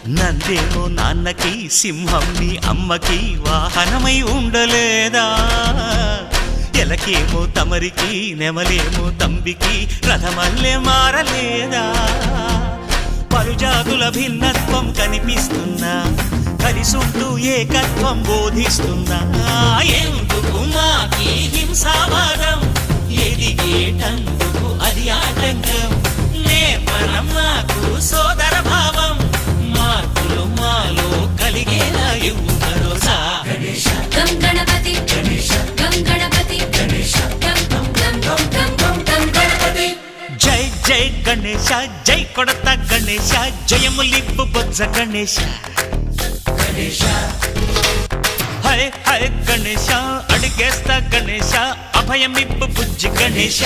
నందేమో నాన్నకి సింహం నీ అమ్మకి వాహనమై ఉండలేదా ఎలకేమో తమరికి నెమలేమో తంబికి రథమల్లే మారలేదా పలుజాతుల భిన్నత్వం కనిపిస్తున్నా కలిసుంటూ ఏకత్వం బోధిస్తున్నా ఎందుకు మాకి హింసావాదం ఎదిగేటందుకు అది ఆటంకం నేపరం నాకు సోదర భావం మార్పులు మాలో కలిగేలా ఇవ్వు భరోసా గం గణపతి గం గణపతి గం గం గం గం గం గం గణపతి జై జై గణేశ జై కొడత గణేశ జయములిప్పు బొజ్జ గణేశ హై హై గణేశ అడిగేస్తా గణేశ అభయమిప్పు బుజ్జి గణేశ